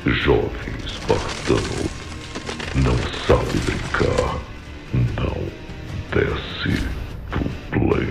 Jovem espartano, não sabe brincar, não desce pro play.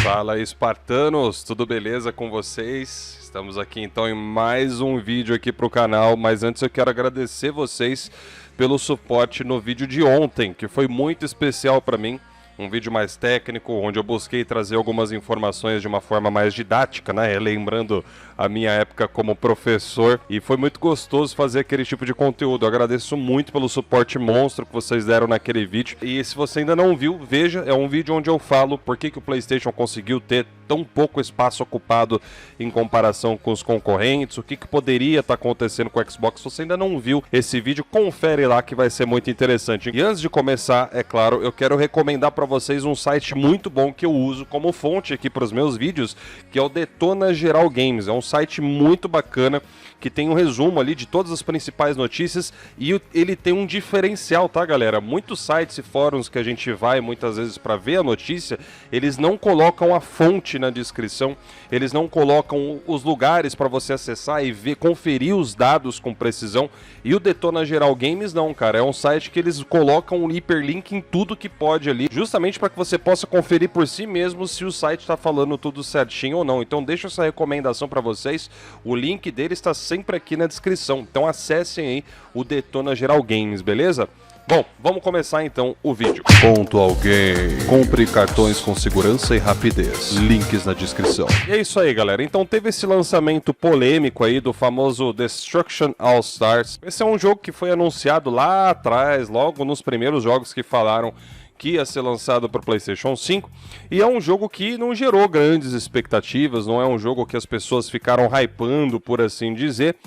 Fala aí, espartanos, tudo beleza com vocês? Estamos aqui então em mais um vídeo aqui pro canal, mas antes eu quero agradecer vocês pelo suporte no vídeo de ontem, que foi muito especial para mim. Um vídeo mais técnico, onde eu busquei trazer algumas informações de uma forma mais didática, né? Lembrando a minha época como professor. E foi muito gostoso fazer aquele tipo de conteúdo. Eu agradeço muito pelo suporte monstro que vocês deram naquele vídeo. E se você ainda não viu, veja. É um vídeo onde eu falo por que o PlayStation conseguiu ter tão pouco espaço ocupado em comparação com os concorrentes, o que poderia estar acontecendo com o Xbox. Se você ainda não viu esse vídeo, confere lá que vai ser muito interessante. E antes de começar, é claro, eu quero recomendar para vocês um site muito bom que eu uso como fonte aqui para os meus vídeos, que é o Detona Geral Games. É um site muito bacana, que tem um resumo ali de todas as principais notícias e ele tem um diferencial, tá, galera? Muitos sites e fóruns que a gente vai muitas vezes para ver a notícia, eles não colocam a fonte na descrição, eles não colocam os lugares para você acessar e ver, conferir os dados com precisão. E o Detona Geral Games não, cara, é um site que eles colocam um hiperlink em tudo que pode ali, justamente para que você possa conferir por si mesmo se o site está falando tudo certinho ou não. Então deixa essa recomendação para vocês, o link dele está sempre aqui na descrição, então acessem aí o Detona Geral Games, beleza? Bom, vamos começar então o vídeo. Pontual Game. Compre cartões com segurança e rapidez. Links na descrição. E é isso aí, galera. Então teve esse lançamento polêmico aí do famoso Destruction All Stars. Esse é um jogo que foi anunciado lá atrás, logo nos primeiros jogos que falaram que ia ser lançado para o PlayStation 5, e é um jogo que não gerou grandes expectativas, não é um jogo que as pessoas ficaram hypando, por assim dizer.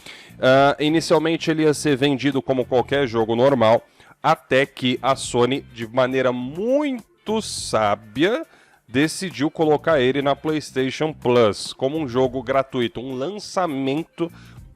Inicialmente ele ia ser vendido como qualquer jogo normal, até que a Sony, de maneira muito sábia, decidiu colocar ele na PlayStation Plus, como um jogo gratuito, um lançamento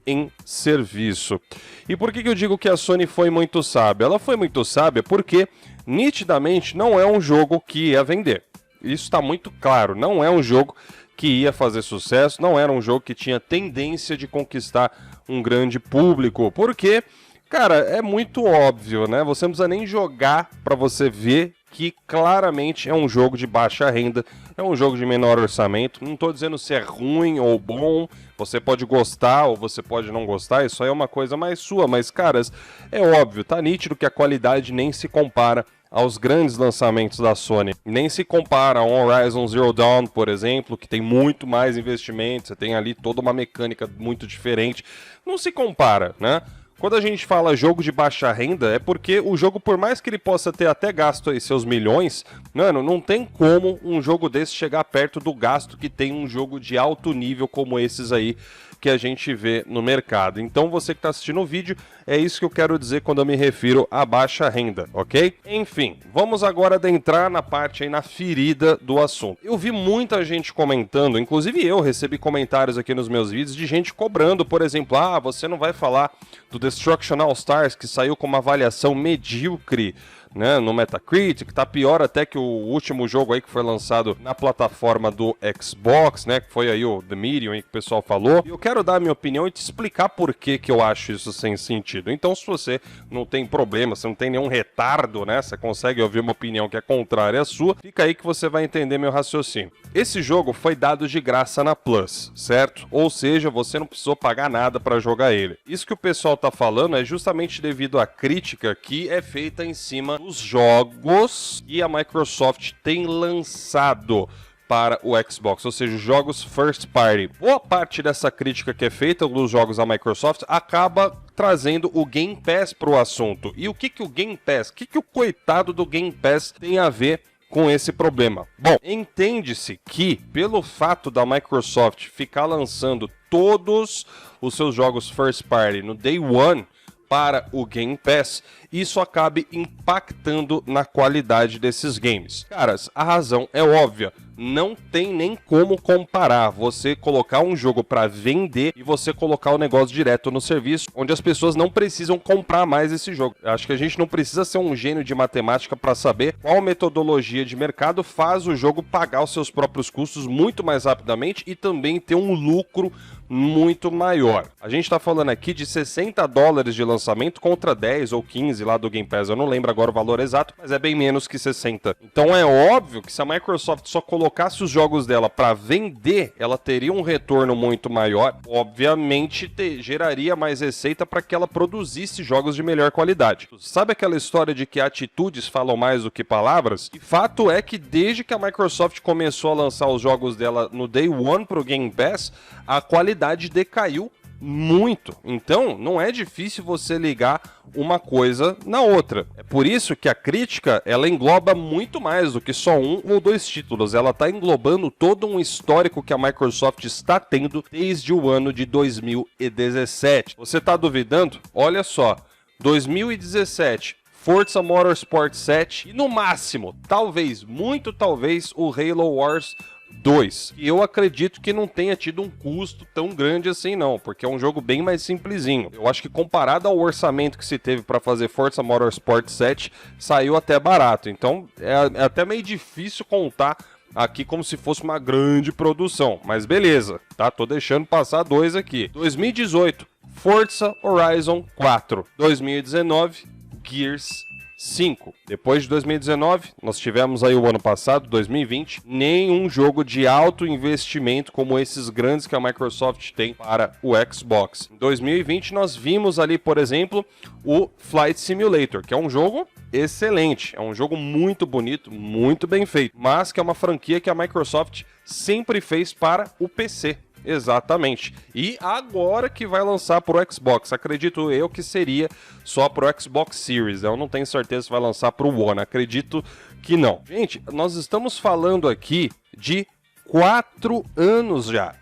em serviço. E por que eu digo que a Sony foi muito sábia? Ela foi muito sábia porque nitidamente não é um jogo que ia vender. Isso está muito claro, não é um jogo que ia fazer sucesso, não era um jogo que tinha tendência de conquistar um grande público, porque, cara, é muito óbvio, né? Você não precisa nem jogar para você ver que claramente é um jogo de baixa renda, é um jogo de menor orçamento. Não estou dizendo se é ruim ou bom, você pode gostar ou você pode não gostar, isso aí é uma coisa mais sua, mas, caras, é óbvio, tá nítido que a qualidade nem se compara aos grandes lançamentos da Sony. Nem se compara ao Horizon Zero Dawn, por exemplo, que tem muito mais investimento, você tem ali toda uma mecânica muito diferente. Não se compara, né? Quando a gente fala jogo de baixa renda, é porque o jogo, por mais que ele possa ter até gasto aí seus milhões, mano, não tem como um jogo desse chegar perto do gasto que tem um jogo de alto nível como esses aí que a gente vê no mercado. Então você que está assistindo o vídeo, é isso que eu quero dizer quando eu me refiro a baixa renda, ok? Enfim, vamos agora adentrar na parte aí, na ferida do assunto. Eu vi muita gente comentando, inclusive eu recebi comentários aqui nos meus vídeos de gente cobrando, por exemplo, você não vai falar do Destruction All Stars, que saiu com uma avaliação medíocre, né, no Metacritic, tá pior até que o último jogo aí que foi lançado na plataforma do Xbox, né, que foi aí o The Medium aí que o pessoal falou. E eu quero dar a minha opinião e te explicar por que eu acho isso sem sentido. Então, se você não tem problema, você não tem nenhum retardo, né, você consegue ouvir uma opinião que é contrária à sua, fica aí que você vai entender meu raciocínio. Esse jogo foi dado de graça na Plus, certo? Ou seja, você não precisou pagar nada para jogar ele. Isso que o pessoal tá falando é justamente devido à crítica que é feita em cima dos jogos que a Microsoft tem lançado para o Xbox, ou seja, jogos first party. Boa parte dessa crítica que é feita dos jogos da Microsoft acaba trazendo o Game Pass para o assunto. E o que o Game Pass, o que o coitado do Game Pass tem a ver com esse problema? Bom, entende-se que pelo fato da Microsoft ficar lançando todos os seus jogos first party no Day One para o Game Pass, isso acabe impactando na qualidade desses games. Caras, a razão é óbvia. Não tem nem como comparar você colocar um jogo para vender e você colocar o negócio direto no serviço, onde as pessoas não precisam comprar mais esse jogo. Acho que a gente não precisa ser um gênio de matemática para saber qual metodologia de mercado faz o jogo pagar os seus próprios custos muito mais rapidamente e também ter um lucro muito maior. A gente tá falando aqui de $60 de lançamento contra 10 ou 15 lá do Game Pass, eu não lembro agora o valor exato, mas é bem menos que 60. Então é óbvio que se a Microsoft só colocasse os jogos dela para vender, ela teria um retorno muito maior, obviamente geraria mais receita para que ela produzisse jogos de melhor qualidade. Sabe aquela história de que atitudes falam mais do que palavras? E fato é que desde que a Microsoft começou a lançar os jogos dela no Day One pro Game Pass, a qualidade decaiu muito. Então, não é difícil você ligar uma coisa na outra. É por isso que a crítica, ela engloba muito mais do que só um ou dois títulos. Ela está englobando todo um histórico que a Microsoft está tendo desde o ano de 2017. Você está duvidando? Olha só, 2017... Forza Motorsport 7 e no máximo, talvez, muito talvez, o Halo Wars 2. E eu acredito que não tenha tido um custo tão grande assim não, porque é um jogo bem mais simplesinho. Eu acho que comparado ao orçamento que se teve para fazer Forza Motorsport 7, saiu até barato. Então é até meio difícil contar aqui como se fosse uma grande produção, mas beleza, tá? Tô deixando passar dois aqui. 2018, Forza Horizon 4. 2019, Gears 5. Depois de 2019, nós tivemos aí o ano passado, 2020, nenhum jogo de alto investimento como esses grandes que a Microsoft tem para o Xbox. Em 2020, nós vimos ali, por exemplo, o Flight Simulator, que é um jogo excelente, é um jogo muito bonito, muito bem feito, mas que é uma franquia que a Microsoft sempre fez para o PC. Exatamente. E agora que vai lançar pro Xbox, acredito eu que seria só pro Xbox Series. Eu não tenho certeza se vai lançar pro One, acredito que não. Gente, nós estamos falando aqui de 4 anos já.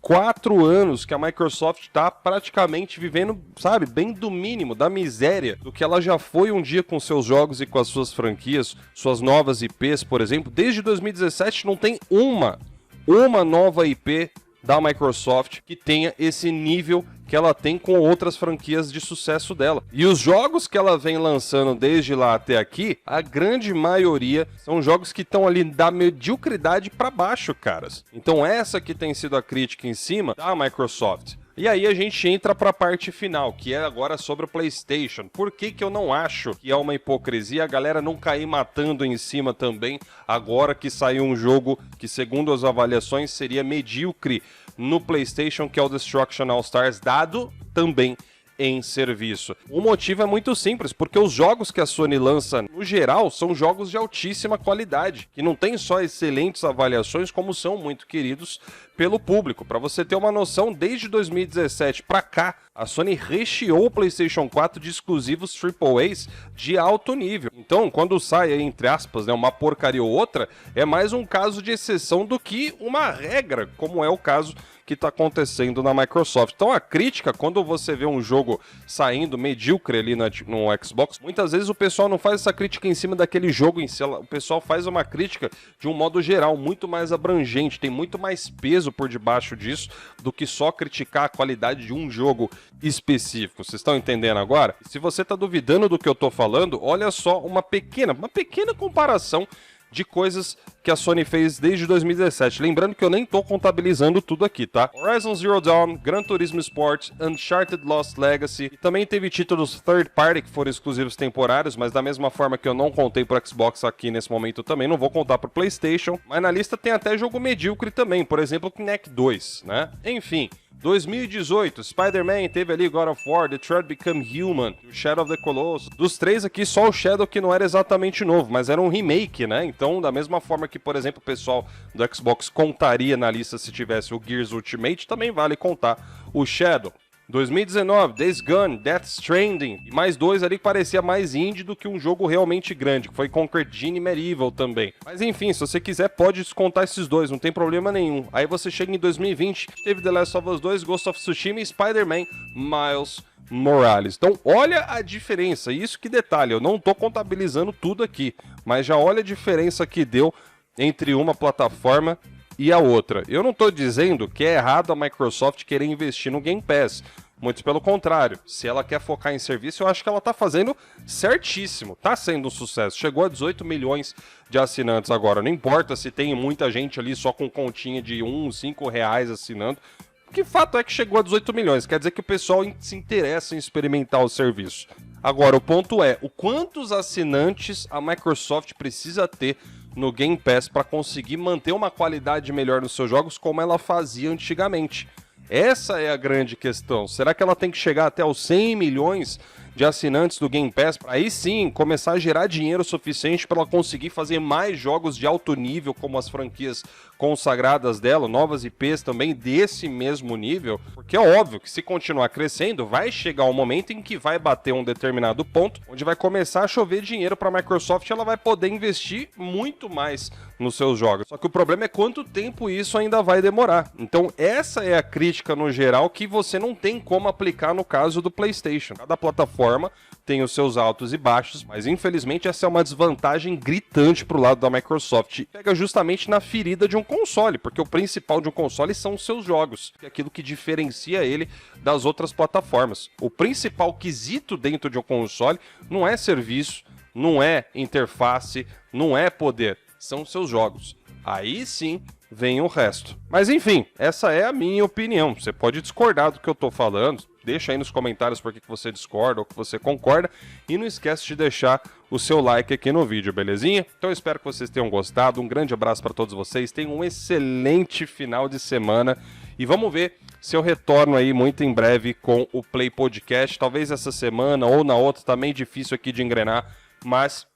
4 anos que a Microsoft está praticamente vivendo, sabe, bem do mínimo, da miséria, do que ela já foi um dia com seus jogos e com as suas franquias, suas novas IPs, por exemplo. Desde 2017 não tem uma nova IP da Microsoft que tenha esse nível que ela tem com outras franquias de sucesso dela. E os jogos que ela vem lançando desde lá até aqui, a grande maioria são jogos que estão ali da mediocridade para baixo, caras. Então essa que tem sido a crítica em cima da Microsoft. E aí a gente entra para a parte final, que é agora sobre o PlayStation. Por que eu não acho que é uma hipocrisia a galera não cair matando em cima também, agora que saiu um jogo que, segundo as avaliações, seria medíocre no PlayStation, que é o Destruction All Stars, dado também em serviço. O motivo é muito simples, porque os jogos que a Sony lança, no geral, são jogos de altíssima qualidade, que não tem só excelentes avaliações, como são muito queridos pelo público. Para você ter uma noção, desde 2017 para cá, a Sony recheou o PlayStation 4 de exclusivos AAAs de alto nível. Então, quando sai, entre aspas, né, uma porcaria ou outra, é mais um caso de exceção do que uma regra, como é o caso que está acontecendo na Microsoft. Então a crítica, quando você vê um jogo saindo medíocre ali no Xbox, muitas vezes o pessoal não faz essa crítica em cima daquele jogo em si, o pessoal faz uma crítica de um modo geral, muito mais abrangente, tem muito mais peso por debaixo disso do que só criticar a qualidade de um jogo específico. Vocês estão entendendo agora? Se você está duvidando do que eu estou falando, olha só uma pequena comparação de coisas que a Sony fez desde 2017. Lembrando que eu nem tô contabilizando tudo aqui, tá? Horizon Zero Dawn, Gran Turismo Sport, Uncharted Lost Legacy, e também teve títulos third party que foram exclusivos temporários, mas da mesma forma que eu não contei pro Xbox aqui nesse momento também, não vou contar pro PlayStation, mas na lista tem até jogo medíocre também, por exemplo, Kinect 2, né? Enfim, 2018, Spider-Man, teve ali God of War, Detroit Become Human, Shadow of the Colossus. Dos três aqui, só o Shadow que não era exatamente novo, mas era um remake, né? Então, da mesma forma que, por exemplo, o pessoal do Xbox contaria na lista se tivesse o Gears Ultimate, também vale contar o Shadow. 2019, Days Gone, Death Stranding, e mais dois ali que parecia mais indie do que um jogo realmente grande, que foi Conquer Genie Medieval também. Mas enfim, se você quiser pode descontar esses dois, não tem problema nenhum. Aí você chega em 2020, teve The Last of Us 2, Ghost of Tsushima e Spider-Man Miles Morales. Então, olha a diferença. Isso que detalhe, eu não tô contabilizando tudo aqui, mas já olha a diferença que deu entre uma plataforma e a outra. Eu não tô dizendo que é errado a Microsoft querer investir no Game Pass. Muito pelo contrário, se ela quer focar em serviço, eu acho que ela tá fazendo certíssimo, tá sendo um sucesso. Chegou a 18 milhões de assinantes agora, não importa se tem muita gente ali só com continha de 1, 5 reais assinando, que fato é que chegou a 18 milhões, quer dizer que o pessoal se interessa em experimentar o serviço. Agora, o ponto é, o quantos assinantes a Microsoft precisa ter no Game Pass para conseguir manter uma qualidade melhor nos seus jogos como ela fazia antigamente? Essa é a grande questão. Será que ela tem que chegar até os 100 milhões de assinantes do Game Pass para aí sim começar a gerar dinheiro suficiente para ela conseguir fazer mais jogos de alto nível, como as franquias consagradas dela, novas IPs também desse mesmo nível? Porque é óbvio que se continuar crescendo, vai chegar um momento em que vai bater um determinado ponto, onde vai começar a chover dinheiro para a Microsoft e ela vai poder investir muito mais nos seus jogos. Só que o problema é quanto tempo isso ainda vai demorar. Então essa é a crítica no geral que você não tem como aplicar no caso do PlayStation. Cada plataforma tem os seus altos e baixos, mas infelizmente essa é uma desvantagem gritante pro lado da Microsoft. Pega justamente na ferida de um console, porque o principal de um console são os seus jogos, que é aquilo que diferencia ele das outras plataformas. O principal quesito dentro de um console não é serviço, não é interface, não é poder, são os seus jogos. Aí sim vem o resto. Mas enfim, essa é a minha opinião. Você pode discordar do que eu tô falando, deixa aí nos comentários por que você discorda ou que você concorda, e não esquece de deixar o seu like aqui no vídeo, belezinha? Então eu espero que vocês tenham gostado, um grande abraço para todos vocês, tenham um excelente final de semana, e vamos ver se eu retorno aí muito em breve com o Play Podcast, talvez essa semana ou na outra, tá meio difícil aqui de engrenar, mas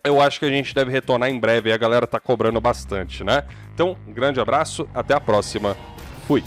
eu acho que a gente deve retornar em breve, a galera tá cobrando bastante, né? Então, um grande abraço, até a próxima, fui!